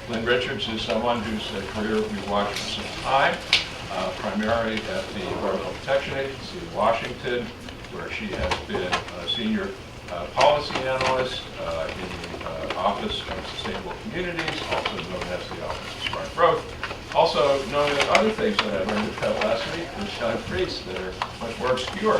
Lynn Richards is someone whose career we've watched for some time, primarily at the Environmental Protection Agency in Washington, where she has been a senior policy analyst in the Office of Sustainable Communities, also known as the Office of Smart Growth. Also known as other things that I learned at Pell last week, which sound priests that are much more obscure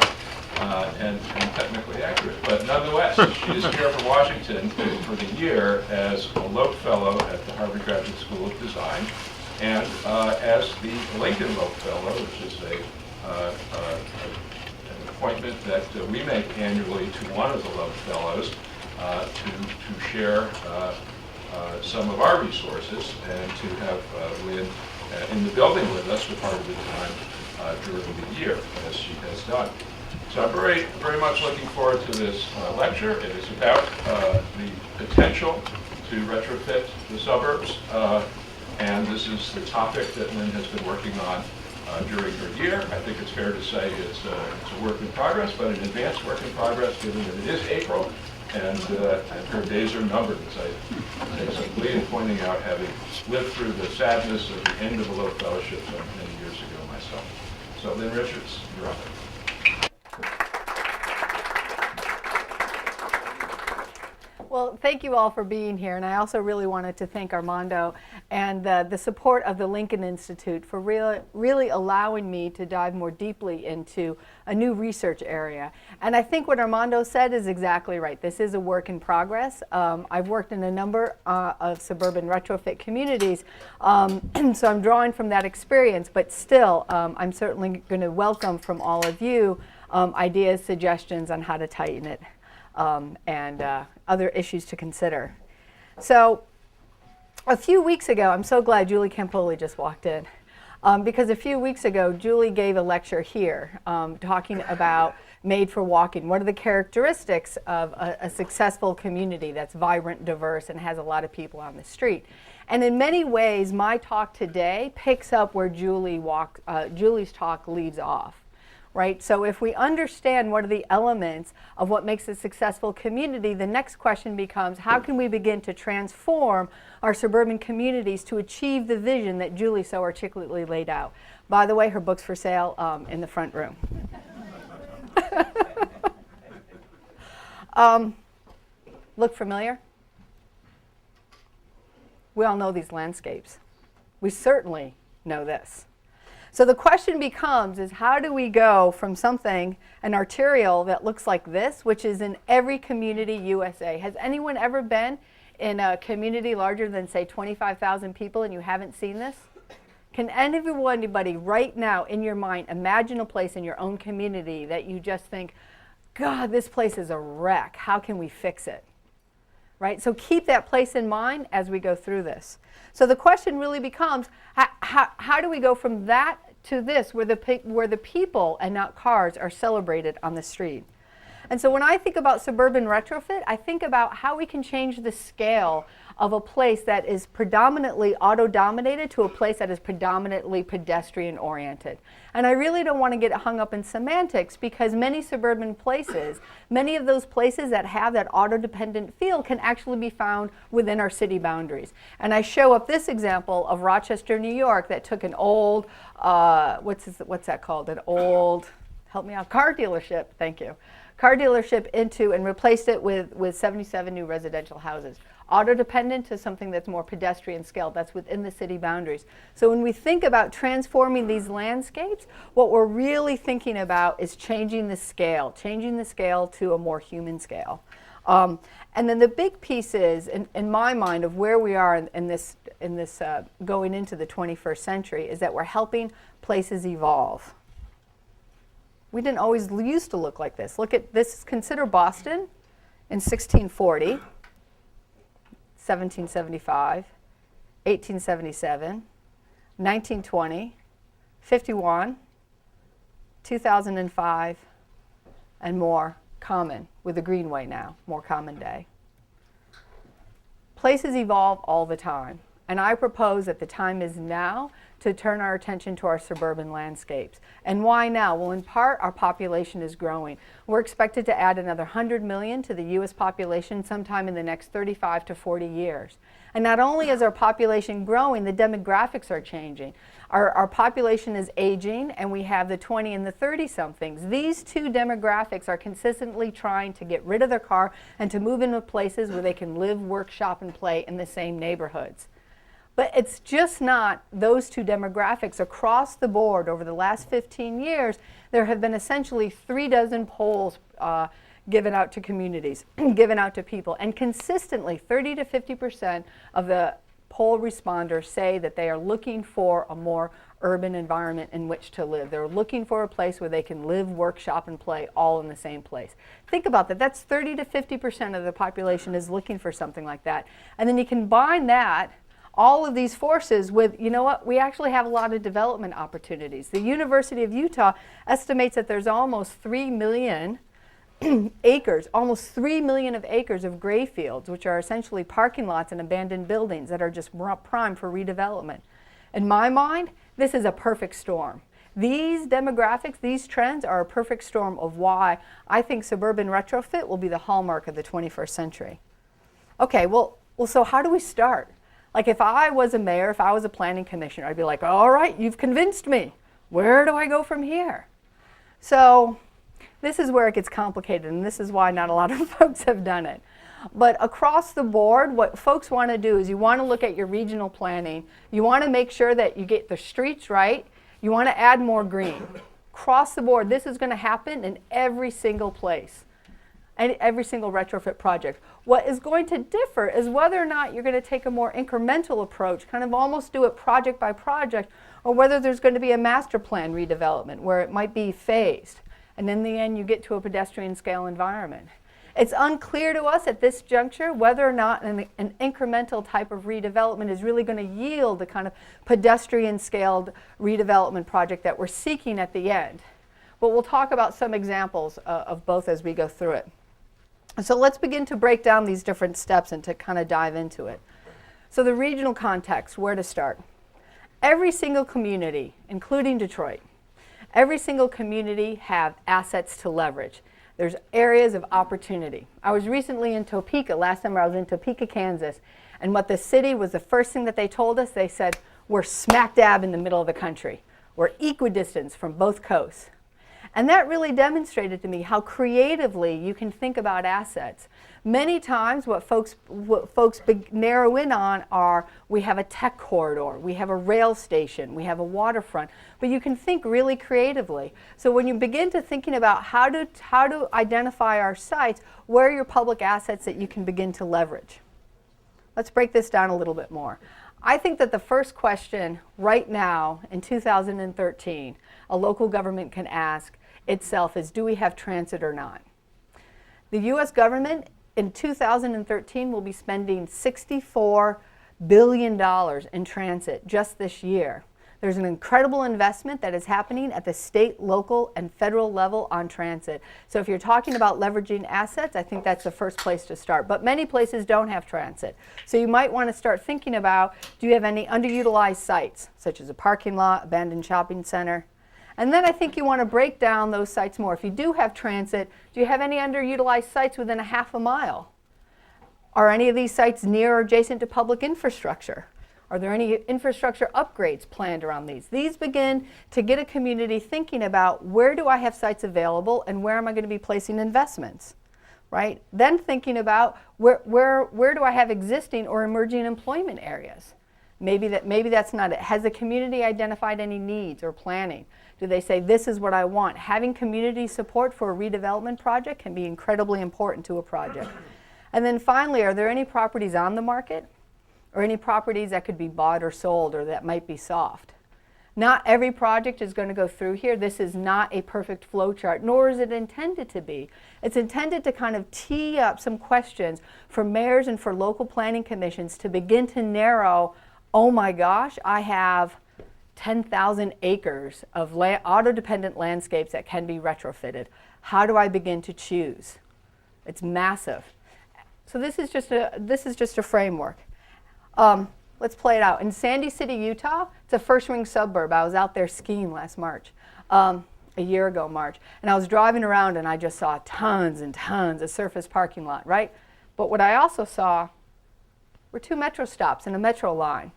and technically accurate. But nonetheless, she is here for Washington for the year as a Loeb Fellow at the Harvard Graduate School of Design, and as the Lincoln-Loeb Fellow, which is an appointment that we make annually to one of the Loeb Fellows to share some of our resources and to have Lynn in the building with us for part of the time during the year, as she has done. So I'm very, very much looking forward to this lecture. It is about the potential to retrofit the suburbs, and this is the topic that Lynn has been working on during her year. I think it's fair to say it's a work in progress, but an advanced work in progress, given that it is April, and her days are numbered, as I take some glee in pointing out, having lived through the sadness of the end of the Loeb Fellowship many years ago myself. So Lynn Richards, you're up. Well, thank you all for being here, and I also really wanted to thank Armando and the support of the Lincoln Institute for really allowing me to dive more deeply into a new research area. And I think what Armando said is exactly right. This is a work in progress. I've worked in a number of suburban retrofit communities, so I'm drawing from that experience, but still I'm certainly going to welcome from all of you ideas, suggestions on how to tighten it. And other issues to consider. So a few weeks ago, I'm so glad Julie Campoli just walked in, because a few weeks ago Julie gave a lecture here talking about made for walking. What are the characteristics of a successful community that's vibrant, diverse, and has a lot of people on the street? And in many ways, my talk today picks up where Julie's talk leaves off. Right? So if we understand what are the elements of what makes a successful community, the next question becomes, how can we begin to transform our suburban communities to achieve the vision that Julie so articulately laid out? By the way, her book's for sale in the front room. Look familiar? We all know these landscapes. We certainly know this. So the question becomes is how do we go from something, an arterial that looks like this, which is in every community USA. Has anyone ever been in a community larger than, say, 25,000 people and you haven't seen this? Can anybody right now in your mind imagine a place in your own community that you just think, God, this place is a wreck. How can we fix it? Right? So keep that place in mind as we go through this. So the question really becomes, how do we go from that to this, where the people and not cars are celebrated on the street? And so when I think about suburban retrofit, I think about how we can change the scale of a place that is predominantly auto-dominated to a place that is predominantly pedestrian-oriented. And I really don't want to get hung up in semantics, because many suburban places, many of those places that have that auto-dependent feel can actually be found within our city boundaries. And I show up this example of Rochester, New York, that took an old, what's that called? An old, help me out, car dealership, thank you. Car dealership into and replaced it with 77 new residential houses. Auto-dependent to something that's more pedestrian scale, that's within the city boundaries. So when we think about transforming these landscapes, what we're really thinking about is changing the scale to a more human scale. And then the big piece is, in my mind, of where we are in this going into the 21st century, is that we're helping places evolve. We didn't always used to look like this. Look at this. Consider Boston in 1640, 1775, 1877, 1920, 51, 2005, and more common, with the Greenway now, more common day. Places evolve all the time, and I propose that the time is now to turn our attention to our suburban landscapes. And why now? Well, in part, our population is growing. We're expected to add another 100 million to the U.S. population sometime in the next 35 to 40 years. And not only is our population growing, the demographics are changing. Our population is aging, and we have the 20 and the 30-somethings. These two demographics are consistently trying to get rid of their car and to move into places where they can live, work, shop, and play in the same neighborhoods. But it's just not those two demographics. Across the board, over the last 15 years, there have been essentially 36 polls given out to communities, given out to people. And consistently, 30 to 50% of the poll responders say that they are looking for a more urban environment in which to live. They're looking for a place where they can live, work, shop, and play all in the same place. Think about that. That's 30 to 50% of the population is looking for something like that. And then you combine that, all of these forces with, you know what, we actually have a lot of development opportunities. The University of Utah estimates that there's almost 3 million acres, almost 3 million of acres of gray fields, which are essentially parking lots and abandoned buildings that are just prime for redevelopment. In my mind, this is a perfect storm. These demographics, these trends are a perfect storm of why I think suburban retrofit will be the hallmark of the 21st century. Okay, well, so how do we start? Like if I was a mayor, if I was a planning commissioner, I'd be like, all right, you've convinced me. Where do I go from here? So this is where it gets complicated, and this is why not a lot of folks have done it. But across the board, what folks want to do is you want to look at your regional planning. You want to make sure that you get the streets right. You want to add more green. Across the board, this is going to happen in every single place, and every single retrofit project. What is going to differ is whether or not you're going to take a more incremental approach, kind of almost do it project by project, or whether there's going to be a master plan redevelopment where it might be phased. And in the end, you get to a pedestrian scale environment. It's unclear to us at this juncture whether or not an incremental type of redevelopment is really going to yield the kind of pedestrian scaled redevelopment project that we're seeking at the end. But we'll talk about some examples of both as we go through it. So let's begin to break down these different steps and to kind of dive into it. So the regional context, where to start? Every single community, including Detroit, every single community have assets to leverage. There's areas of opportunity. I was recently in Topeka. Last summer I was in Topeka, Kansas. And what the city was the first thing that they told us, they said, we're smack dab in the middle of the country. We're equidistant from both coasts. And that really demonstrated to me how creatively you can think about assets. Many times what folks narrow in on are, we have a tech corridor, we have a rail station, we have a waterfront, but you can think really creatively. So when you begin to thinking about how to identify our sites, where are your public assets that you can begin to leverage? Let's break this down a little bit more. I think that the first question right now in 2013 a local government can ask itself is, do we have transit or not? The U.S. government in 2013 will be spending $64 billion in transit just this year. There's an incredible investment that is happening at the state, local, and federal level on transit. So if you're talking about leveraging assets, I think that's the first place to start. But many places don't have transit. So you might want to start thinking about, do you have any underutilized sites, such as a parking lot, abandoned shopping center? And then I think you want to break down those sites more. If you do have transit, do you have any underutilized sites within a half a mile? Are any of these sites near or adjacent to public infrastructure? Are there any infrastructure upgrades planned around these? These begin to get a community thinking about, where do I have sites available and where am I going to be placing investments, right? Then thinking about, where do I have existing or emerging employment areas? Maybe that's not it. Has the community identified any needs or planning? Do they say, this is what I want? Having community support for a redevelopment project can be incredibly important to a project. And then finally, are there any properties on the market or any properties that could be bought or sold or that might be soft? Not every project is going to go through here. This is not a perfect flow chart, nor is it intended to be. It's intended to kind of tee up some questions for mayors and for local planning commissions to begin to narrow, oh my gosh, I have 10,000 acres of auto-dependent landscapes that can be retrofitted. How do I begin to choose? It's massive. So this is just a framework. Let's play it out. In Sandy City, Utah, it's a first-ring suburb. I was out there skiing last March, a year ago March, and I was driving around and I just saw tons and tons of surface parking lot, right? But what I also saw were 2 metro stops and a metro line.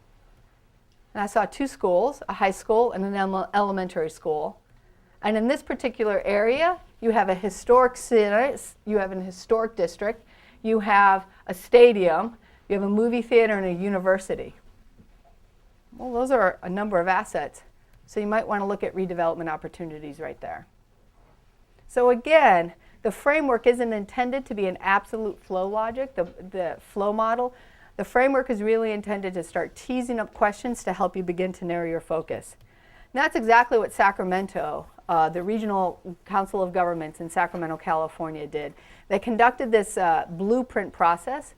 And I saw 2 schools, a high school and an elementary school. And in this particular area, you have a historic center, you have an historic district, you have a stadium, you have a movie theater and a university. Well, those are a number of assets. So you might want to look at redevelopment opportunities right there. So again, the framework isn't intended to be an absolute flow logic, the flow model. The framework is really intended to start teasing up questions to help you begin to narrow your focus. And that's exactly what Sacramento, the Regional Council of Governments in Sacramento, California did. They conducted this blueprint process,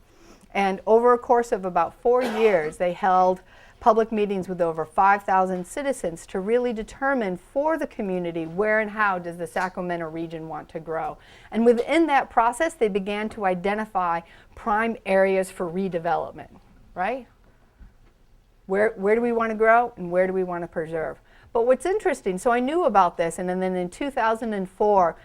and over a course of about 4 years, they held public meetings with over 5,000 citizens to really determine for the community where and how does the Sacramento region want to grow. And within that process, they began to identify prime areas for redevelopment, right? Where do we want to grow and where do we want to preserve? But what's interesting, so I knew about this, and then in 2004,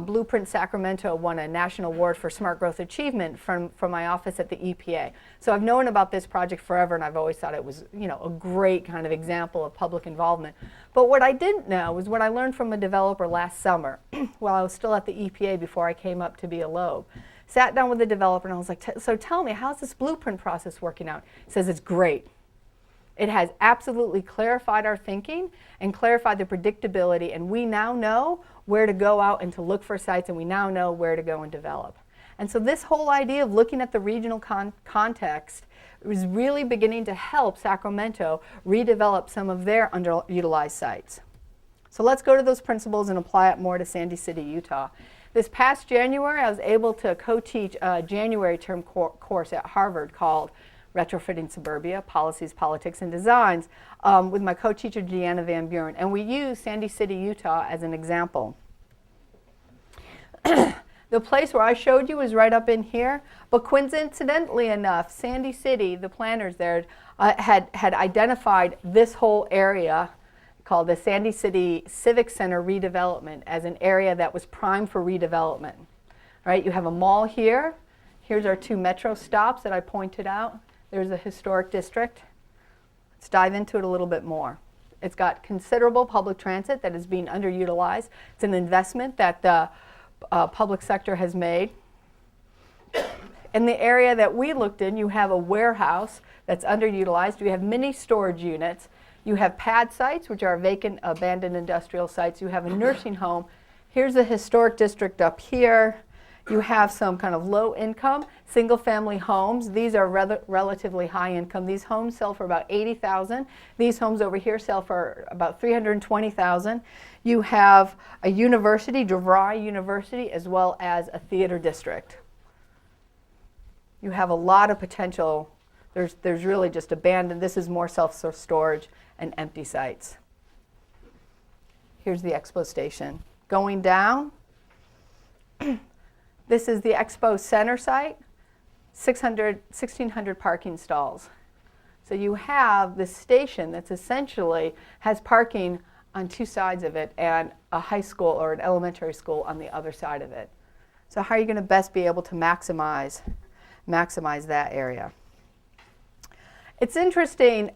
Blueprint Sacramento won a national award for smart growth achievement from my office at the EPA. So I've known about this project forever, and I've always thought it was, you know, a great kind of example of public involvement. But what I didn't know was what I learned from a developer last summer while I was still at the EPA before I came up to be a Loeb. Sat down with the developer, and I was like, so tell me, how's this blueprint process working out? He says, it's great. It has absolutely clarified our thinking and clarified the predictability, and we now know where to go out and to look for sites, and we now know where to go and develop. And so this whole idea of looking at the regional context is really beginning to help Sacramento redevelop some of their underutilized sites. So let's go to those principles and apply it more to Sandy City, Utah. This past January, I was able to co-teach a January term course at Harvard called Retrofitting Suburbia, Policies, Politics, and Designs with my co-teacher Deanna Van Buren. And we use Sandy City, Utah as an example. The place where I showed you is right up in here, but coincidentally enough, Sandy City, the planners there, had identified this whole area called the Sandy City Civic Center redevelopment as an area that was prime for redevelopment. Right? You have a mall here. Here's our 2 metro stops that I pointed out. There's a historic district. Let's dive into it a little bit more. It's got considerable public transit that is being underutilized. It's an investment that the public sector has made. In the area that we looked in, you have a warehouse that's underutilized. You have mini storage units. You have pad sites, which are vacant, abandoned industrial sites. You have a nursing home. Here's the historic district up here. You have some kind of low income, single family homes. These are relatively high income. These homes sell for about $80,000. These homes over here sell for about $320,000. You have a university, DeVry University, as well as a theater district. You have a lot of potential. There's really just abandoned. This is more self-storage and empty sites. Here's the expo station. Going down, this is the Expo Center site, 1,600 parking stalls. So you have this station that's essentially has parking on 2 sides of it and a high school or an elementary school on the other side of it. So how are you going to best be able to maximize that area? It's interesting.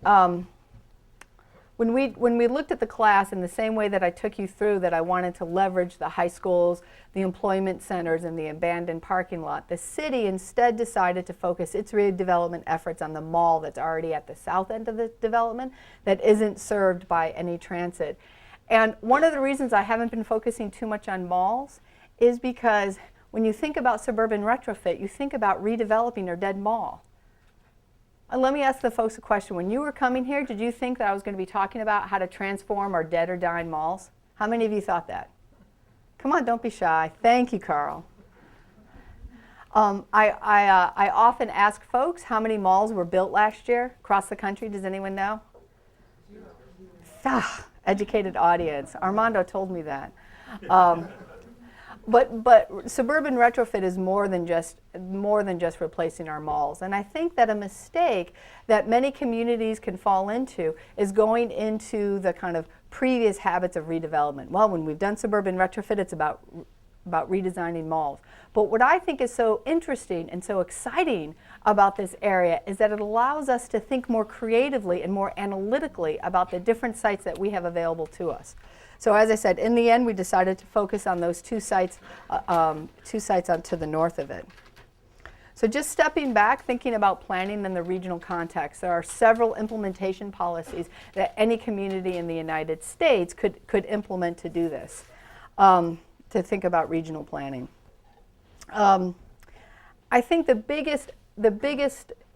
When we looked at the class in the same way that I took you through that I wanted to leverage the high schools, the employment centers, and the abandoned parking lot, the city instead decided to focus its redevelopment efforts on the mall that's already at the south end of the development that isn't served by any transit. And one of the reasons I haven't been focusing too much on malls is because when you think about suburban retrofit, you think about redeveloping a dead mall. And let me ask the folks a question. When you were coming here, did you think that I was going to be talking about how to transform our dead or dying malls? How many of you thought that? Come on, don't be shy. Thank you, Carl. I often ask folks how many malls were built last year across the country. Does anyone know? Educated audience. Armando told me that. But suburban retrofit is more than just replacing our malls. And I think that a mistake that many communities can fall into is going into the kind of previous habits of redevelopment. Well, when we've done suburban retrofit, it's about about redesigning malls. But what I think is so interesting and so exciting about this area is that it allows us to think more creatively and more analytically about the different sites that we have available to us. So as I said, in the end, we decided to focus on those two sites on to the north of it. So just stepping back, thinking about planning in the regional context, there are several implementation policies that any community in the United States could implement to do this, to think about regional planning. I think the biggest,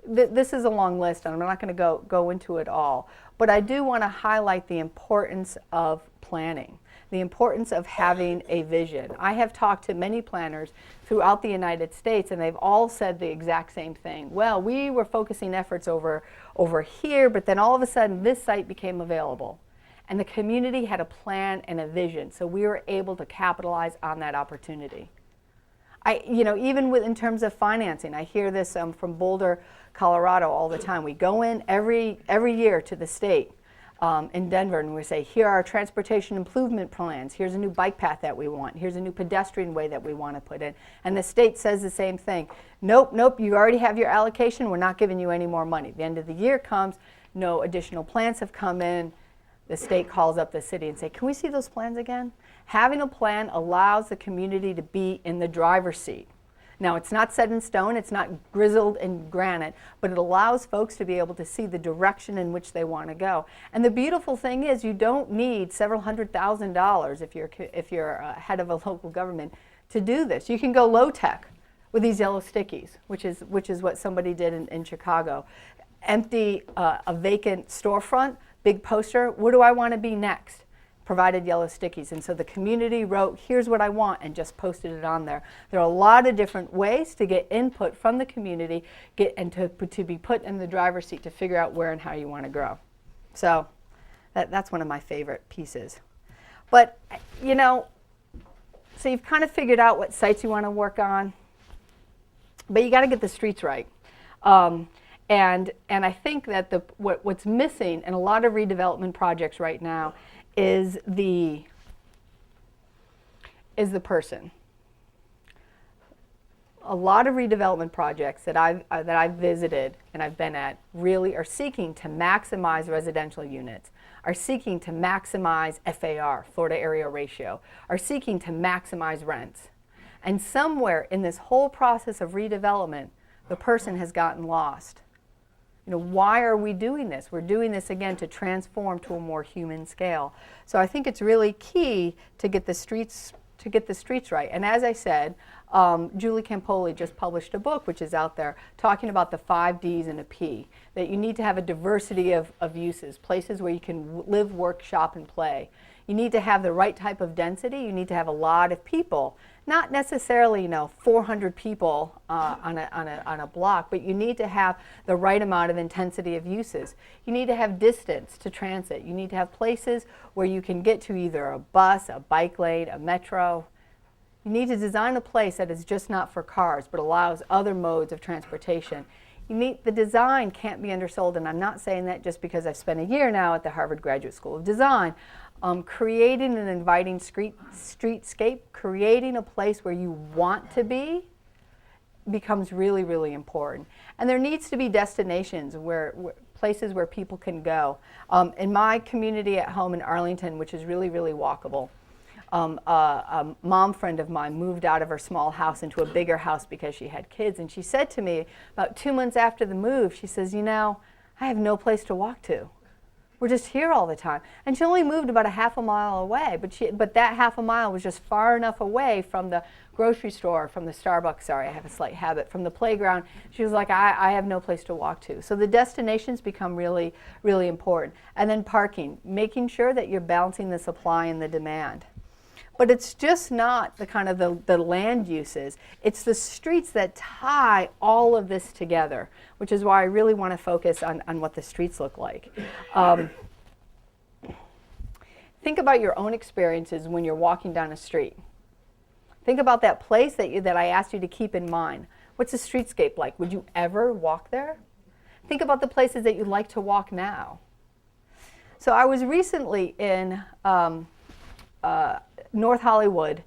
this is a long list, and I'm not going to go into it all, but I do want to highlight the importance of planning, the importance of having a vision. I have talked to many planners throughout the United States, and they've all said the exact same thing. Well, we were focusing efforts over here, but then all of a sudden this site became available. And the community had a plan and a vision, so we were able to capitalize on that opportunity. Even in terms of financing, I hear this from Boulder, Colorado all the time. We go in every year to the state in Denver, and we say, here are our transportation improvement plans. Here's a new bike path that we want. Here's a new pedestrian way that we want to put in. And the state says the same thing. Nope, you already have your allocation. We're not giving you any more money. The end of the year comes, no additional plans have come in. The state calls up the city and say, can we see those plans again? Having a plan allows the community to be in the driver's seat. Now, it's not set in stone, it's not grizzled in granite, but it allows folks to be able to see the direction in which they want to go. And the beautiful thing is you don't need several $100,000 if you're head of a local government to do this. You can go low-tech with these yellow stickies, which is what somebody did in Chicago. Empty a vacant storefront, big poster, what do I want to be next? Provided yellow stickies. And so the community wrote, here's what I want, and just posted it on there. There are a lot of different ways to get input from the community and to be put in the driver's seat to figure out where and how you want to grow. So that's one of my favorite pieces. But, so you've kind of figured out what sites you want to work on, but you got to get the streets right. And I think that what's missing in a lot of redevelopment projects right now is the person. A lot of redevelopment projects that I've visited and I've been at really are seeking to maximize residential units, are seeking to maximize FAR, Florida Area Ratio, are seeking to maximize rents. And somewhere in this whole process of redevelopment, the person has gotten lost. Why are we doing this? We're doing this, again, to transform to a more human scale. So I think it's really key to get the streets right. And as I said, Julie Campoli just published a book, which is out there, talking about the 5 Ds and a P, that you need to have a diversity of uses, places where you can live, work, shop, and play. You need to have the right type of density. You need to have a lot of people. Not necessarily, 400 people on a block, but you need to have the right amount of intensity of uses. You need to have distance to transit. You need to have places where you can get to either a bus, a bike lane, a metro. You need to design a place that is just not for cars, but allows other modes of transportation. The design can't be undersold, and I'm not saying that just because I've spent a year now at the Harvard Graduate School of Design. Creating an inviting streetscape, creating a place where you want to be becomes really, really important. And there needs to be destinations, places where people can go. In my community at home in Arlington, which is really, really walkable, a mom friend of mine moved out of her small house into a bigger house because she had kids. And she said to me about 2 months after the move, she says, I have no place to walk to. We're just here all the time. And she only moved about a half a mile away, but that half a mile was just far enough away from the grocery store, from the Starbucks, sorry, I have a slight habit, from the playground. She was like, I have no place to walk to. So the destinations become really, really important. And then parking, making sure that you're balancing the supply and the demand. But it's just not the kind of the land uses. It's the streets that tie all of this together, which is why I really want to focus on what the streets look like. Think about your own experiences when you're walking down a street. Think about that place that I asked you to keep in mind. What's the streetscape like? Would you ever walk there? Think about the places that you'd like to walk now. So I was recently in North Hollywood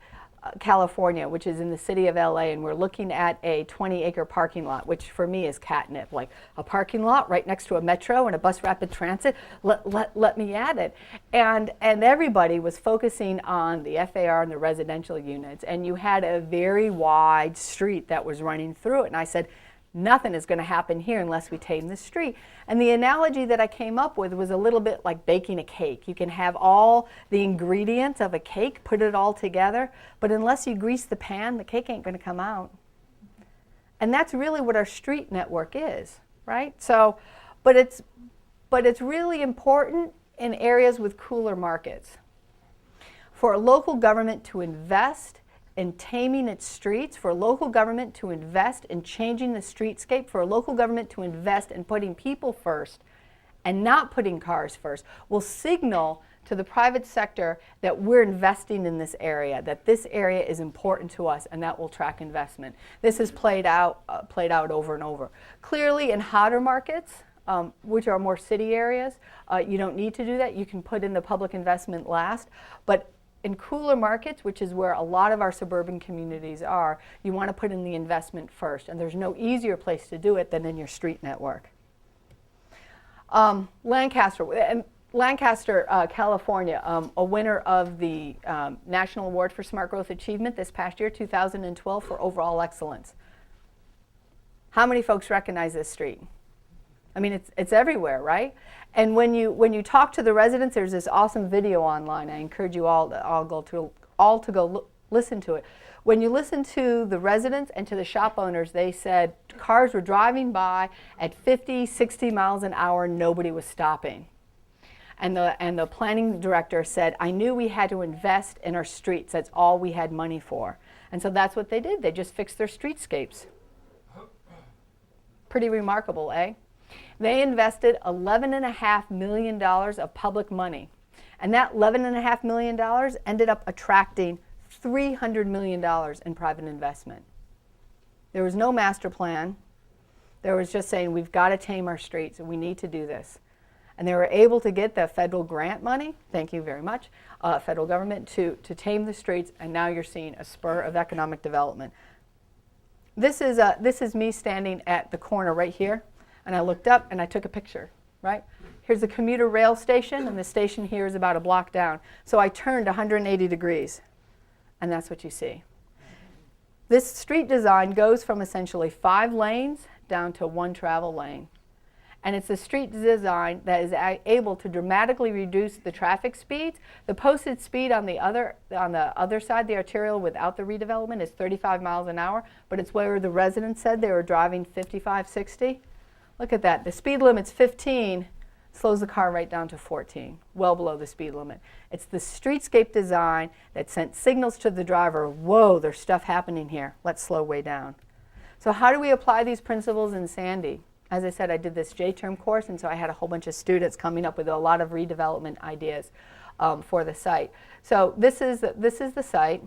California, which is in the city of LA, and we're looking at a 20-acre parking lot, which for me is catnip. Like a parking lot right next to a metro and a bus rapid transit, let me at it. And everybody was focusing on the FAR and the residential units, and you had a very wide street that was running through it. And I said, nothing is going to happen here unless we tame the street. And the analogy that I came up with was a little bit like baking a cake. You can have all the ingredients of a cake, put it all together, but unless you grease the pan, the cake ain't going to come out. And that's really what our street network is, right? So, but it's really important in areas with cooler markets. For a local government to invest in taming its streets, for a local government to invest in changing the streetscape, for a local government to invest in putting people first and not putting cars first, will signal to the private sector that we're investing in this area, that this area is important to us, and that will track investment. This is played out over and over. Clearly, in hotter markets, which are more city areas, you don't need to do that. You can put in the public investment last, but in cooler markets, which is where a lot of our suburban communities are, you want to put in the investment first, and there's no easier place to do it than in your street network. Lancaster, California, a winner of the National Award for Smart Growth Achievement this past year, 2012, for overall excellence. How many folks recognize this street? I mean, it's everywhere, right? And when you talk to the residents, there's this awesome video online. I encourage you all to go listen to it. When you listen to the residents and to the shop owners, they said cars were driving by at 50, 60 miles an hour, nobody was stopping. And the planning director said, I knew we had to invest in our streets. That's all we had money for. And so that's what they did. They just fixed their streetscapes. Pretty remarkable, eh? They invested $11.5 million of public money. And that $11.5 million ended up attracting $300 million in private investment. There was no master plan. There was just saying, we've got to tame our streets, and we need to do this. And they were able to get the federal grant money, thank you very much, federal government, to tame the streets, and now you're seeing a spur of economic development. This is me standing at the corner right here. And I looked up and I took a picture, right? Here's the commuter rail station, and the station here is about a block down. So I turned 180 degrees, and that's what you see. This street design goes from essentially 5 lanes down to 1 travel lane. And it's a street design that is able to dramatically reduce the traffic speeds. The posted speed on the other side, the arterial without the redevelopment, is 35 miles an hour, but it's where the residents said they were driving 55, 60. Look at that. The speed limit's 15, slows the car right down to 14, well below the speed limit. It's the streetscape design that sent signals to the driver, whoa, there's stuff happening here. Let's slow way down. So how do we apply these principles in Sandy? As I said, I did this J-term course, and so I had a whole bunch of students coming up with a lot of redevelopment ideas for the site. So this is the site.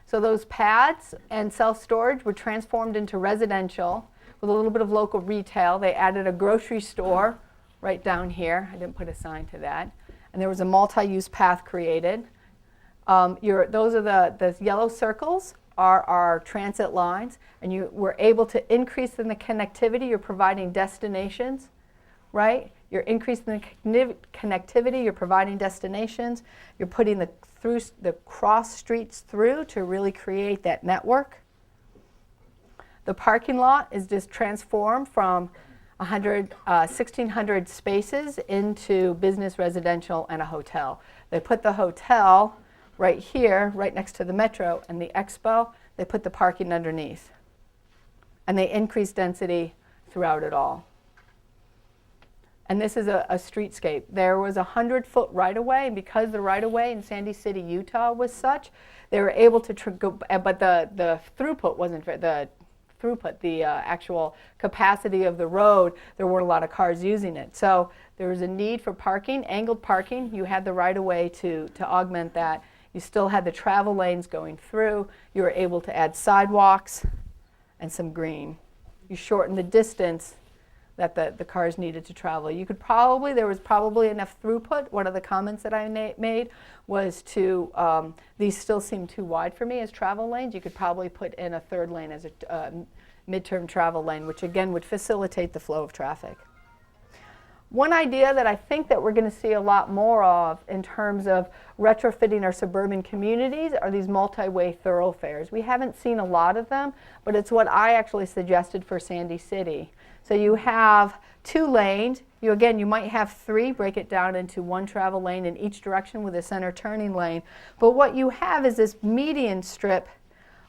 So those pads and self-storage were transformed into residential with a little bit of local retail. They added a grocery store right down here. I didn't put a sign to that. And there was a multi-use path created. Those are the yellow circles are our transit lines, and you were able to increase in the connectivity. You're providing destinations, right? You're increasing the connectivity. You're providing destinations. You're putting the cross streets through to really create that network. The parking lot is just transformed from 1,600 spaces into business, residential, and a hotel. They put the hotel right here, right next to the metro, and the expo. They put the parking underneath. And they increased density throughout it all. And this is a streetscape. There was a 100-foot right-of-way, and because the right-of-way in Sandy City, Utah was such, they were able to go, but the throughput wasn't the actual capacity of the road, there weren't a lot of cars using it. So there was a need for parking, angled parking. You had the right-of-way to augment that. You still had the travel lanes going through. You were able to add sidewalks and some green. You shortened the distance that the cars needed to travel. You could probably, there was probably enough throughput. One of the comments that I made was to, these still seem too wide for me as travel lanes. You could probably put in a third lane as a midterm travel lane, which again would facilitate the flow of traffic. One idea that I think that we're going to see a lot more of in terms of retrofitting our suburban communities are these multi-way thoroughfares. We haven't seen a lot of them, but it's what I actually suggested for Sandy City. So you have 2 lanes. You might have 3, break it down into 1 travel lane in each direction with a center turning lane. But what you have is this median strip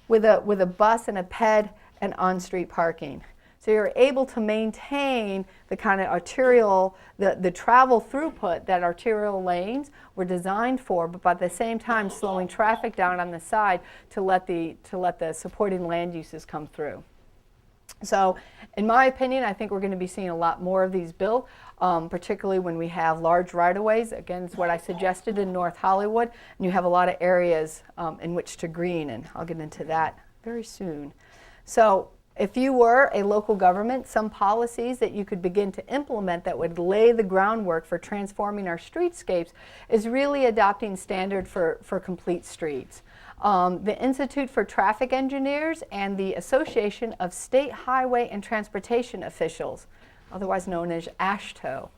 with a bus and a ped and on-street parking. So you're able to maintain the kind of arterial, the travel throughput that arterial lanes were designed for, but at the same time slowing traffic down on the side to let the supporting land uses come through. So in my opinion, I think we're going to be seeing a lot more of these built, particularly when we have large right-of-ways. Again, it's what I suggested in North Hollywood, and you have a lot of areas in which to green, and I'll get into that very soon. So if you were a local government, some policies that you could begin to implement that would lay the groundwork for transforming our streetscapes is really adopting standard for complete streets. The Institute for Traffic Engineers and the Association of State Highway and Transportation Officials, otherwise known as AASHTO,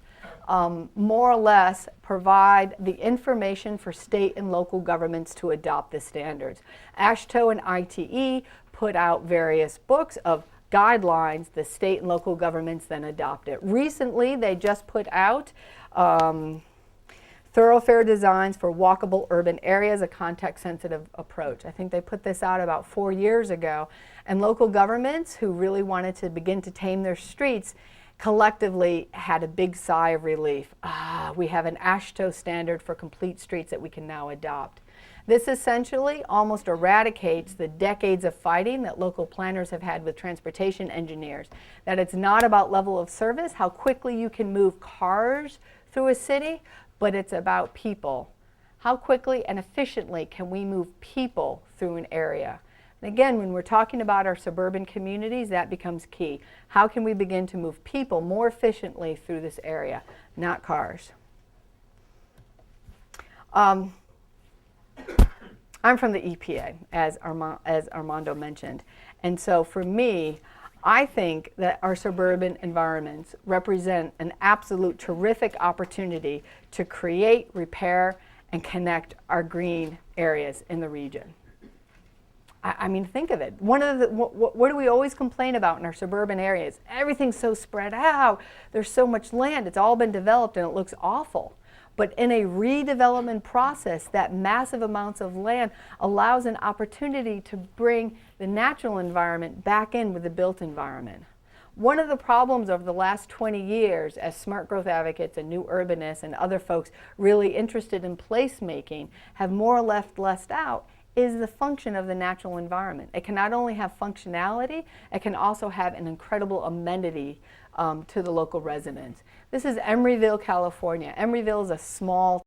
more or less provide the information for state and local governments to adopt the standards. AASHTO and ITE put out various books of guidelines. The state and local governments then adopt it. Recently, they just put out thoroughfare designs for walkable urban areas, a context-sensitive approach. I think they put this out about 4 years ago, and local governments who really wanted to begin to tame their streets collectively had a big sigh of relief. We have an AASHTO standard for complete streets that we can now adopt. This essentially almost eradicates the decades of fighting that local planners have had with transportation engineers, that it's not about level of service, how quickly you can move cars through a city, but it's about people. How quickly and efficiently can we move people through an area? And again, when we're talking about our suburban communities, that becomes key. How can we begin to move people more efficiently through this area, not cars? I'm from the EPA, as Armando mentioned. And so for me, I think that our suburban environments represent an absolute terrific opportunity to create, repair, and connect our green areas in the region. I mean, think of it. What do we always complain about in our suburban areas? Everything's so spread out. There's so much land. It's all been developed and it looks awful. But in a redevelopment process, that massive amounts of land allows an opportunity to bring the natural environment back in with the built environment. One of the problems over the last 20 years, as smart growth advocates and new urbanists and other folks really interested in placemaking have more or less left out, is the function of the natural environment. It can not only have functionality, it can also have an incredible amenity to the local residents. This is Emeryville, California. Emeryville is a small